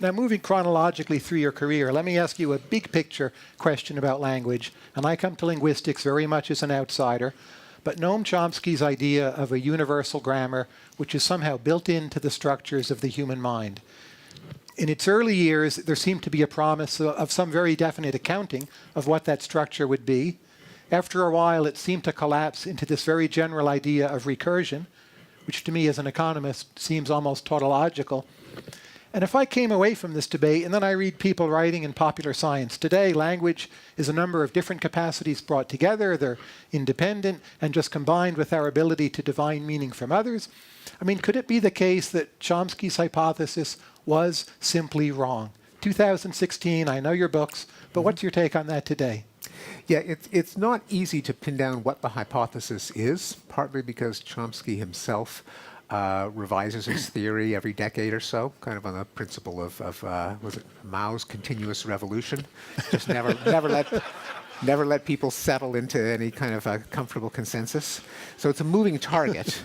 Now, moving chronologically through your career, let me ask you a big picture question about language. And I come to linguistics very much as an outsider. But Noam Chomsky's idea of a universal grammar, which is somehow built into the structures of the human mind. In its early years, there seemed to be a promise of some very definite accounting of what that structure would be. After a while, it seemed to collapse into this very general idea of recursion, which to me as an economist seems almost tautological. And if I came away from this debate, and then I read people writing in popular science today, language is a number of different capacities brought together. They're independent and just combined with our ability to divine meaning from others. I mean, could it be the case that Chomsky's hypothesis was simply wrong? 2016, I know your books, but what's your take on that today? Yeah, it's not easy to pin down what the hypothesis is, partly because Chomsky himself revises his theory every decade or so, kind of on the principle of was it Mao's continuous revolution? Just never let people settle into any kind of a comfortable consensus. So it's a moving target.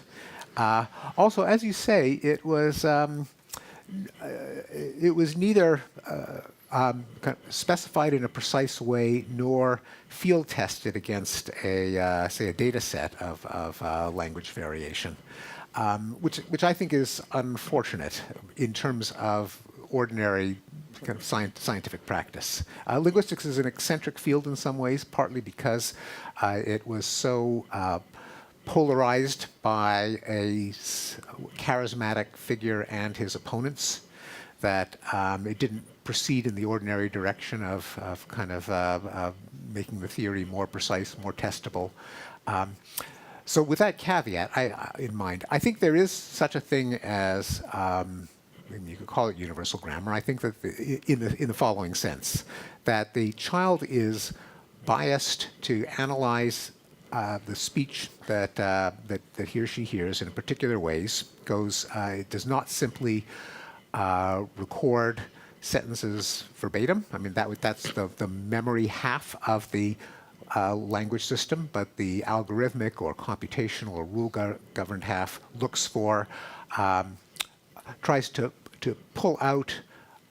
Also, as you say, it was neither kind of specified in a precise way nor field tested against a say a data set of language variation. Which I think is unfortunate in terms of ordinary kind of scientific practice. Linguistics is an eccentric field in some ways, partly because it was so polarized by a charismatic figure and his opponents that it didn't proceed in the ordinary direction of kind of making the theory more precise, more testable. So with that caveat in mind, I think there is such a thing as, you could call it universal grammar. I think that in the following sense, that the child is biased to analyze the speech that he or she hears in particular ways. It does not simply record sentences verbatim. I mean, that's the memory half of the language system, but the algorithmic or computational or rule-governed half looks for, tries to pull out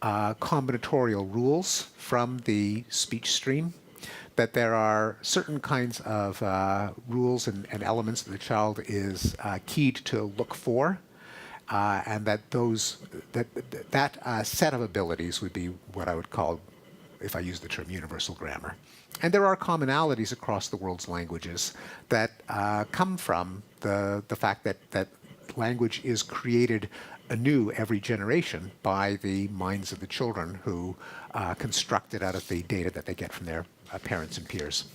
combinatorial rules from the speech stream, that there are certain kinds of rules and elements that the child is keyed to look for, and that that set of abilities would be what I would call, if I use the term, universal grammar. And there are commonalities across the world's languages that come from the fact that language is created anew every generation by the minds of the children who construct it out of the data that they get from their parents and peers.